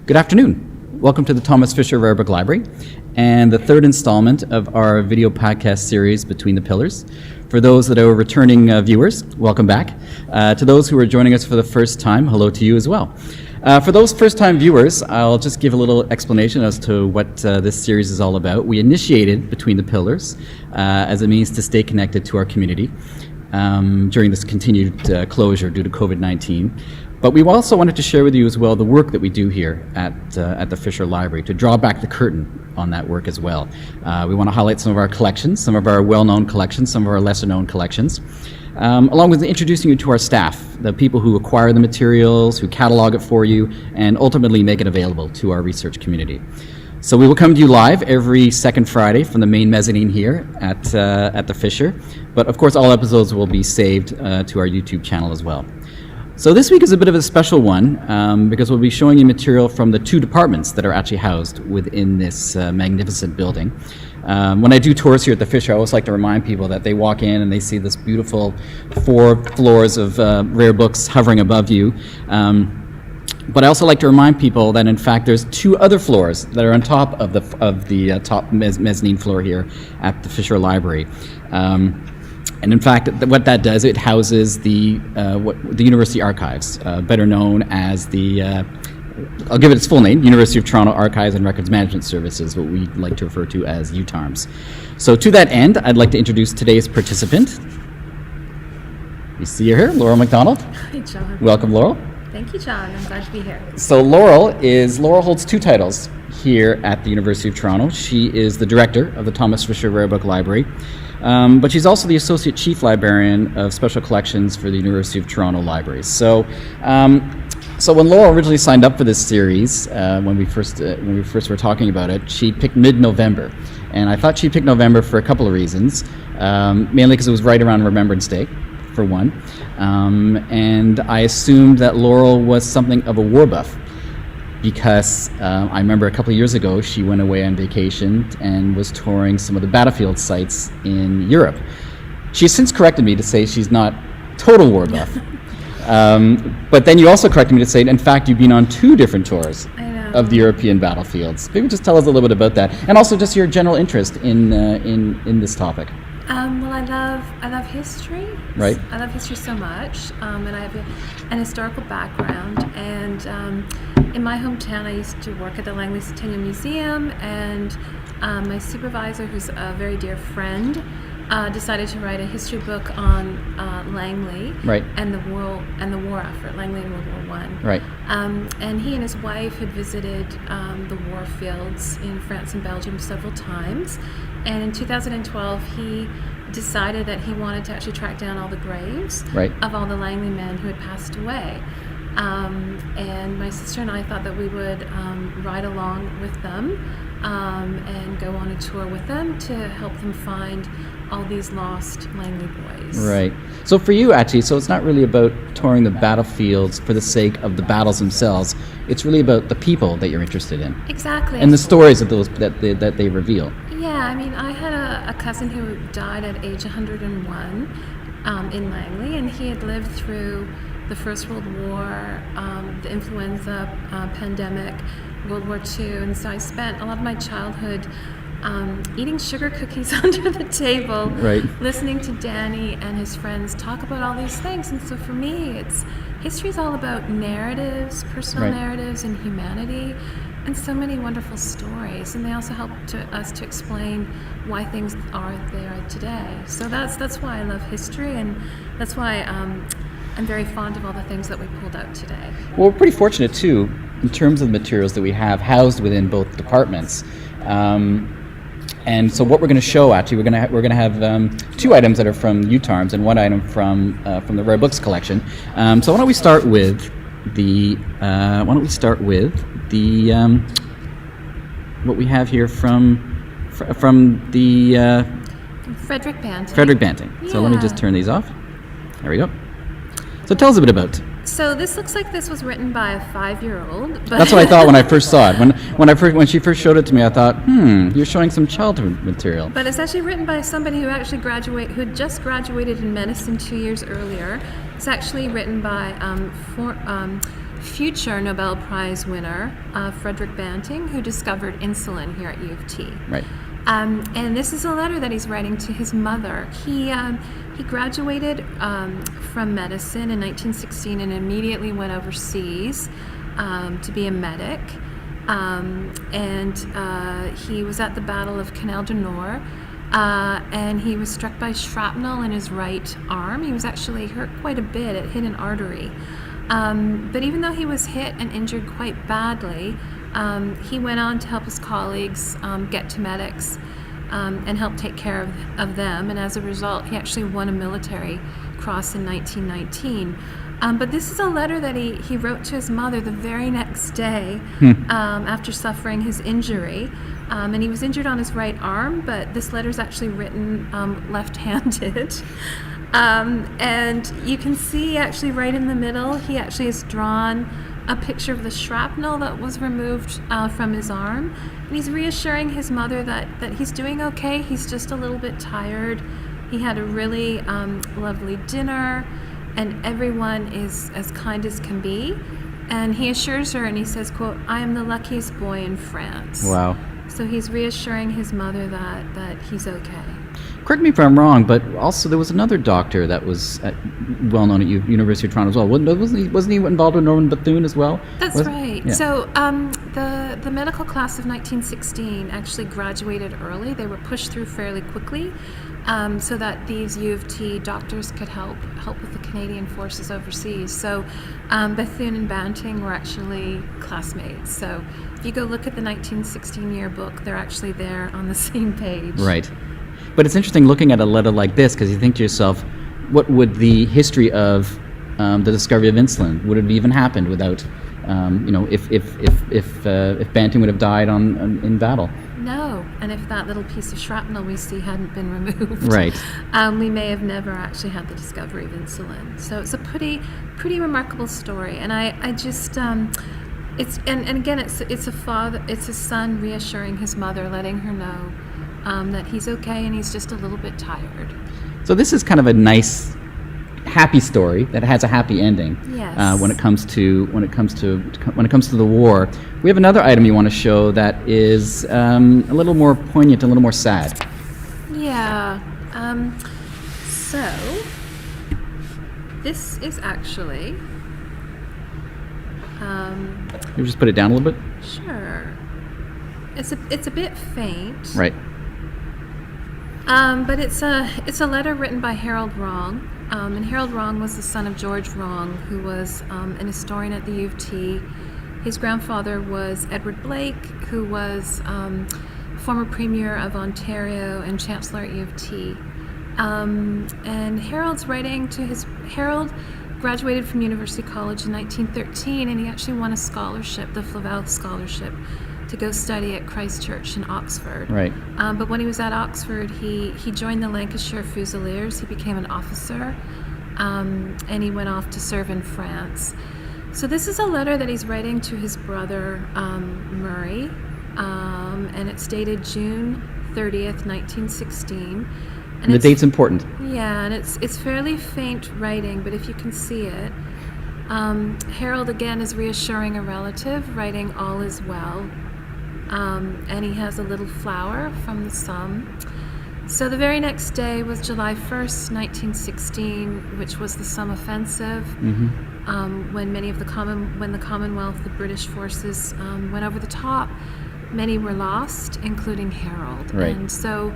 Good afternoon. Welcome to the Thomas Fisher Rare Book Library and the third installment of our video podcast series, Between the Pillars. For those that are returning viewers, welcome back. To those who are joining us for the first time, hello to you as well. For those first-time viewers, I'll just give a little explanation as to what this series is all about. We initiated Between the Pillars as a means to stay connected to our community during this continued closure due to COVID-19. But we also wanted to share with you as well the work that we do here at the Fisher Library, to draw back the curtain on that work as well. We want to highlight some of our collections, some of our well-known collections, some of our lesser-known collections, along with introducing you to our staff, the people who acquire the materials, who catalog it for you, and ultimately make it available to our research community. So we will come to you live every second Friday from the main mezzanine here at the Fisher. But of course, all episodes will be saved to our YouTube channel as well. So this week is a bit of a special one because we'll be showing you material from the two departments that are actually housed within this magnificent building. When I do tours here at the Fisher, I always like to remind people that they walk in and they see this beautiful 4 floors of rare books hovering above you. But I also like to remind people that in fact there's 2 other floors that are on top of the top mezzanine floor here at the Fisher Library. And in fact, what that does, it houses the University Archives, better known as I'll give it its full name, University of Toronto Archives and Records Management Services, what we like to refer to as UTARMS. So to that end, I'd like to introduce today's participant. You see her here, Loryl MacDonald. Hi, John. Welcome, Loryl. Thank you, John. I'm glad to be here. So Loryl holds 2 titles here at the University of Toronto. She is the director of the Thomas Fisher Rare Book Library, but she's also the Associate Chief Librarian of Special Collections for the University of Toronto Libraries. So when Loryl originally signed up for this series, when we first were talking about it, she picked mid-November. And I thought she picked November for a couple of reasons, mainly because it was right around Remembrance Day, for one. And I assumed that Loryl was something of a war buff, because I remember a couple of years ago she went away on vacation and was touring some of the battlefield sites in Europe. She's since corrected me to say she's not total war buff. But then you also corrected me to say, in fact, you've been on 2 different tours of the European battlefields. Maybe just tell us a little bit about that, and also just your general interest in this topic. Well, I love history. Right. I love history so much, and I have an historical background. And in my hometown, I used to work at the Langley Centennial Museum, and my supervisor, who's a very dear friend, decided to write a history book on Langley, right, and the war effort, Langley in World War I. Right. And he and his wife had visited the war fields in France and Belgium several times. And in 2012, he decided that he wanted to actually track down all the graves, right, of all the Langley men who had passed away. And my sister and I thought that we would ride along with them and go on a tour with them to help them find all these lost Langley boys. Right. So for you, actually, so it's not really about touring the battlefields for the sake of the battles themselves. It's really about the people that you're interested in. Exactly. And the stories of those that they reveal. Yeah, I mean, I had a cousin who died at age 101 in Langley, and he had lived through the First World War, the influenza pandemic, World War II, and so I spent a lot of my childhood eating sugar cookies under the table, right, listening to Danny and his friends talk about all these things. And so for me, history is all about narratives, personal narratives, and humanity, and so many wonderful stories. And they also help us to explain why things are they are today. So that's why I love history, and that's why I'm very fond of all the things that we pulled out today. Well, we're pretty fortunate too, in terms of the materials that we have housed within both departments. And so what we're going to show, actually, we're going to have 2 items that are from UTARMS and 1 item from the Rare Books collection. So why don't we start with what we have here from the Frederick Banting. Frederick Banting. Yeah. So let me just turn these off. There we go. So tell us a bit about. So this looks like this was written by a 5-year-old. That's what I thought when I first saw it. When she first showed it to me, I thought, you're showing some childhood material. But it's actually written by somebody who had just graduated in medicine 2 years earlier. It's actually written by future Nobel Prize winner, Frederick Banting, who discovered insulin here at U of T. Right. And this is a letter that he's writing to his mother. He graduated from medicine in 1916 and immediately went overseas to be a medic. And he was at the Battle of Canal du Nord, and he was struck by shrapnel in his right arm. He was actually hurt quite a bit. It hit an artery. But even though he was hit and injured quite badly, he went on to help his colleagues get to medics and help take care of them. And as a result, he actually won a military cross in 1919. But this is a letter that he wrote to his mother the very next day after suffering his injury. And he was injured on his right arm, but this letter is actually written left-handed. And you can see actually right in the middle, he actually has drawn a picture of the shrapnel that was removed from his arm. And he's reassuring his mother that he's doing okay. He's just a little bit tired. He had a really lovely dinner, and everyone is as kind as can be. And he assures her, and he says, quote, "I am the luckiest boy in France." Wow. So he's reassuring his mother that he's okay. Correct me if I'm wrong, but also there was another doctor that was well known at University of Toronto as well. Wasn't he involved with Norman Bethune as well? That's right. Yeah. So the medical class of 1916 actually graduated early. They were pushed through fairly quickly, so that these U of T doctors could help with the Canadian forces overseas. So Bethune and Banting were actually classmates. So if you go look at the 1916 yearbook, they're actually there on the same page. Right. But it's interesting looking at a letter like this, because you think to yourself, what would the history of the discovery of insulin, would it even happened without, if Banting would have died in battle? No, and if that little piece of shrapnel we see hadn't been removed, right, we may have never actually had the discovery of insulin. So it's a pretty remarkable story, and I just it's and again it's a son reassuring his mother, letting her know that he's okay and he's just a little bit tired. So this is kind of a nice, happy story that has a happy ending. Yes. When it comes to the war, we have another item you want to show that is a little more poignant, a little more sad. Yeah. So this is actually. You just put it down a little bit. Sure. It's a bit faint. Right. But it's a letter written by Harold Wrong, and Harold Wrong was the son of George Wrong, who was an historian at the U of T. His grandfather was Edward Blake, who was former Premier of Ontario and Chancellor at U of T. And Harold's writing to Harold graduated from University College in 1913, and he actually won a scholarship, the Flavel Scholarship, to go study at Christ Church in Oxford. Right. But when he was at Oxford, he joined the Lancashire Fusiliers. He became an officer, and he went off to serve in France. So this is a letter that he's writing to his brother, Murray, and it's dated June 30th, 1916. And the date's important. Yeah, and it's fairly faint writing, but if you can see it, Harold again is reassuring a relative, writing all is well. And he has a little flower from the Somme. So the very next day was July 1st, 1916, which was the Somme offensive, when the Commonwealth, the British forces, went over the top. Many were lost, including Harold. Right. And so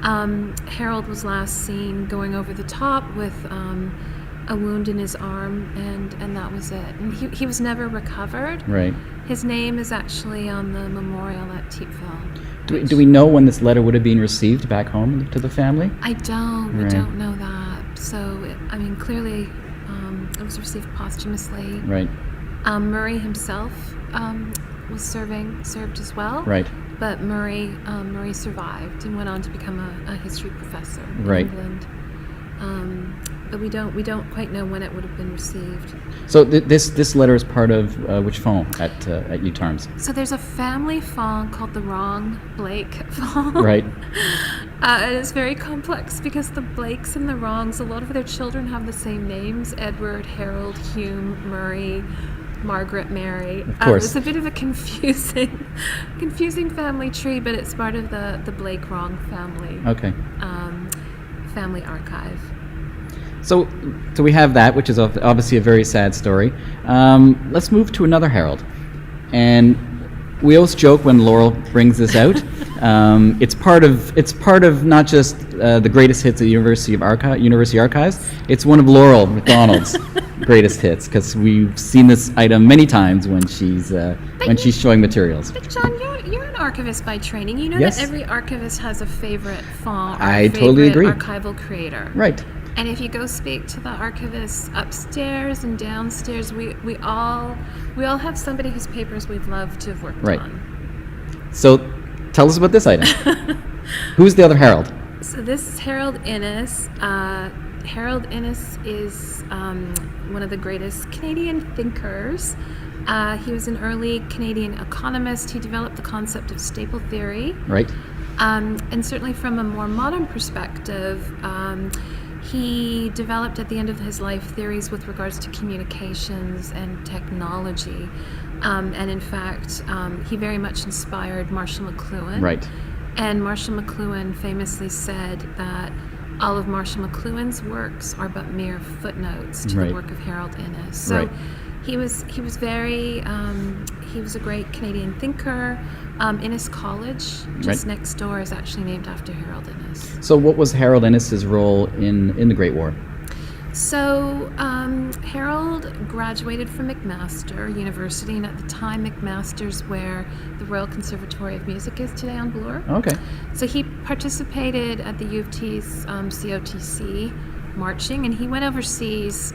Harold was last seen going over the top with a wound in his arm, and that was it. And he was never recovered. Right. His name is actually on the memorial at Tipeville. Do we know when this letter would have been received back home to the family? I don't. Right. We don't know that. So, clearly it was received posthumously. Right. Murray himself served as well. Right. But Murray survived and went on to become a history professor in right. England. But we don't quite know when it would have been received. So this letter is part of which phone at UTARMS? So there's a family phone called the Wrong Blake phone. Right. And it's very complex because the Blakes and the Wrongs, a lot of their children have the same names: Edward, Harold, Hume, Murray. Margaret Mary. Of course. It's a bit of a confusing family tree, but it's part of the Blake Wrong family. Okay. Family archive. So we have that, which is obviously a very sad story. Let's move to another Harold. And we always joke when Loryl brings this out. It's part of not just the greatest hits at University Archives. It's one of Loryl MacDonald's greatest hits, because we've seen this item many times when she's showing materials. But John, you're an archivist by training. You know Yes. that every archivist has a favorite font or I a totally agree. favorite archival creator. Right. And if you go speak to the archivists upstairs and downstairs, we all have somebody whose papers we'd love to have worked Right. on. So tell us about this item. Who's the other Harold? So this is Harold Innis. Harold Innis is one of the greatest Canadian thinkers. He was an early Canadian economist. He developed the concept of staple theory. Right. And certainly from a more modern perspective, he developed at the end of his life theories with regards to communications and technology. And in fact, he very much inspired Marshall McLuhan. Right. And Marshall McLuhan famously said that all of Marshall McLuhan's works are but mere footnotes to Right. the work of Harold Innis. So Right. he was a great Canadian thinker. Innis College, just Right. next door, is actually named after Harold Innis. So what was Harold Innis's role in the Great War? So Harold graduated from McMaster University, and at the time McMaster's where the Royal Conservatory of Music is today on Bloor. Okay. So he participated at the UofT's COTC marching, and he went overseas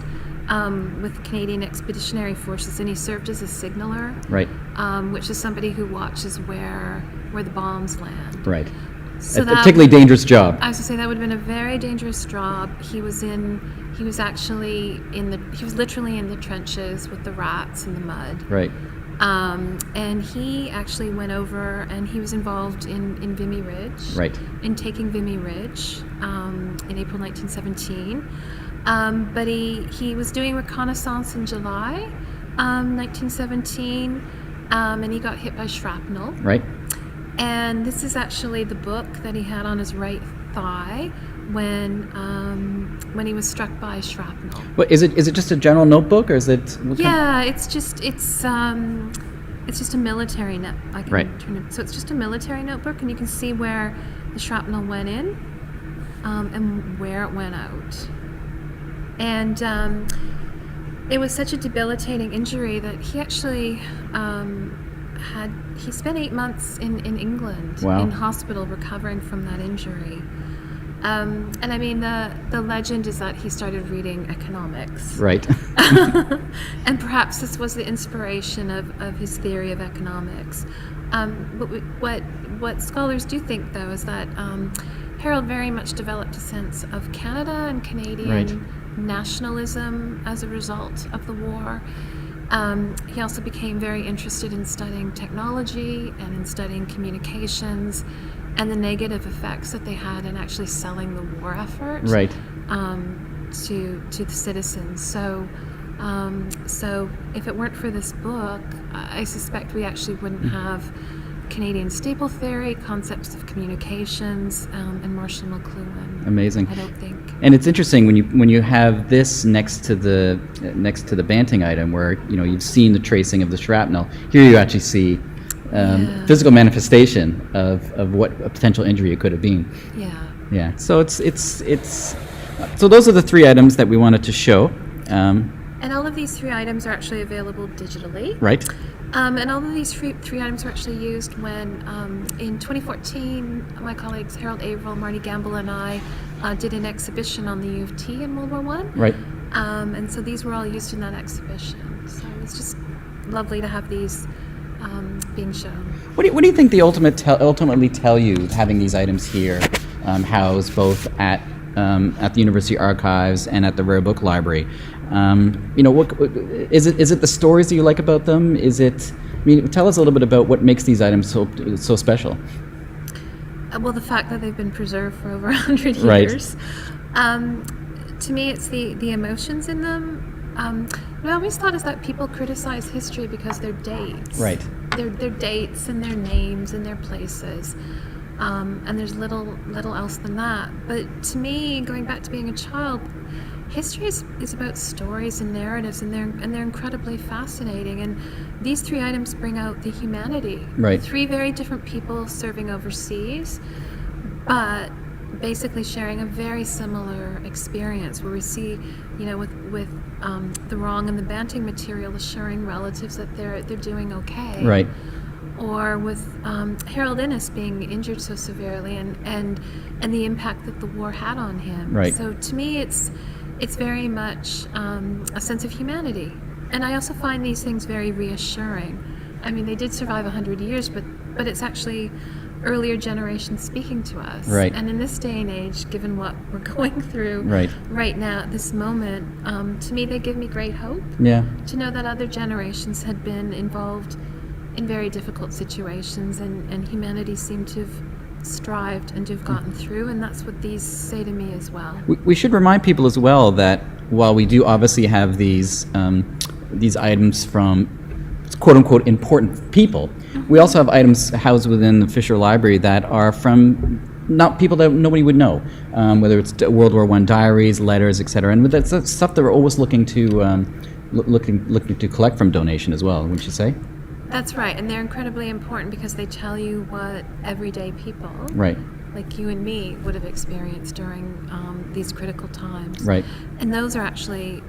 with Canadian Expeditionary Forces, and he served as a signaller, Right. which is somebody who watches where the bombs land. Right. So a that particularly dangerous job. I was to say that would have been a very dangerous job. He was literally in the trenches with the rats and the mud. Right. And he actually went over and he was involved in Vimy Ridge. Right. In taking Vimy Ridge in April 1917. But he was doing reconnaissance in July 1917, and he got hit by shrapnel. Right. And this is actually the book that he had on his right thigh when he was struck by shrapnel. But is it just a general notebook, or is it? It's just a military note. I can Right. turn it. So it's just a military notebook, and you can see where the shrapnel went in and where it went out. And it was such a debilitating injury that he actually he spent 8 months in England. Wow. In hospital recovering from that injury. And I mean, the legend is that he started reading economics. Right. And perhaps this was the inspiration of his theory of economics. But what scholars do think, though, is that Harold very much developed a sense of Canada and Canadian Right. nationalism as a result of the war. He also became very interested in studying technology and in studying communications and the negative effects that they had in actually selling the war effort Right. to the citizens. So if it weren't for this book, I suspect we actually wouldn't have Canadian staple theory, concepts of communications, and Marshall McLuhan. Amazing. I don't think. And it's interesting when you have this next to the Banting item, where you've seen the tracing of the shrapnel. Here you actually see physical manifestation of what a potential injury it could have been. Yeah. Yeah. So it's so those are the three items that we wanted to show. And all of these three items are actually available digitally. Right. And all of these three items were actually used when, in 2014, my colleagues Harold Averill, Marty Gamble, and I did an exhibition on the UofT in World War I. Right. And so these were all used in that exhibition. So it's just lovely to have these being shown. What do you think they ultimately tell you, having these items here housed both at the University Archives and at the Rare Book Library? What is it the stories that you like about them? Tell us a little bit about what makes these items so special. Well, the fact that they've been preserved for over 100 Right. years. To me, it's the emotions in them. What I always thought is that people criticize history because they're dates. Right. They're dates and their names and their places. And there's little else than that. But to me, going back to being a child, history is about stories and narratives, and they're incredibly fascinating. And these 3 items bring out the humanity. Right. 3 very different people serving overseas, but basically sharing a very similar experience, where we see, with the Wrong and the Banting material assuring relatives that they're doing okay. Right. Or with Harold Innis being injured so severely, and the impact that the war had on him. Right. So to me, it's very much a sense of humanity. And I also find these things very reassuring. I mean, they did survive 100 years, but it's actually earlier generations speaking to us. Right. And in this day and age, given what we're going through right now at this moment, to me, they give me great hope. Yeah. To know that other generations had been involved in very difficult situations, and humanity seemed to have strived and to have gotten through, and that's what these say to me as well. We should remind people as well that while we do obviously have these items from quote-unquote important people, we also have items housed within the Fisher Library that are from not people that nobody would know, whether it's World War I diaries, letters, etc. And that's stuff that we're always looking to collect from donation as well, wouldn't you say? That's right, and they're incredibly important because they tell you what everyday people, right, like you and me, would have experienced during these critical times. Right. And those are actually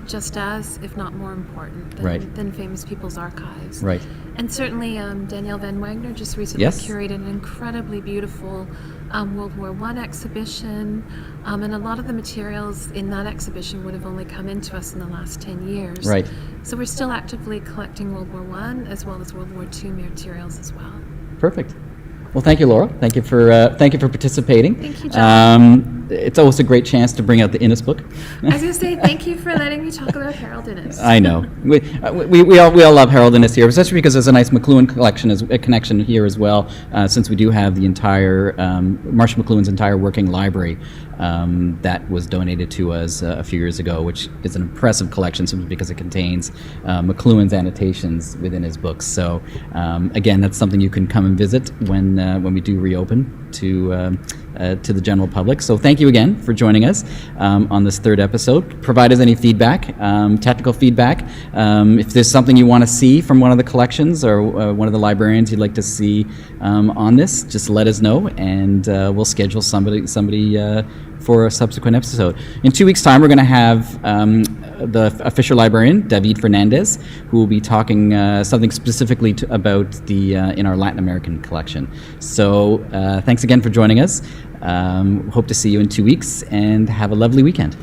just as, if not more important than famous people's archives. Right. And certainly Danielle Van Wagner just recently curated an incredibly beautiful World War I exhibition, and a lot of the materials in that exhibition would have only come into us in the last 10 years. Right. So we're still actively collecting World War I as well as World War II materials as well. Perfect. Well, thank you, Laura. Thank you for participating. Thank you, John. It's always a great chance to bring out the Innis book. I was going to say thank you for letting me talk about Harold Innis. I know. We all love Harold Innis here, especially because there's a nice McLuhan connection here as well, since we do have the entire Marshall McLuhan's entire working library that was donated to us a few years ago, which is an impressive collection simply because it contains McLuhan's annotations within his books. So again, that's something you can come and visit when we do reopen to the general public. So thank you again for joining us on this 3rd episode. Provide us any feedback, technical feedback. If there's something you want to see from one of the collections or one of the librarians you'd like to see on this, just let us know, and we'll schedule somebody for a subsequent episode. In 2 weeks' time, we're going to have the Fisher librarian, David Fernandez, who will be talking something specifically about the in our Latin American collection. So thanks again for joining us. Hope to see you in 2 weeks, and have a lovely weekend.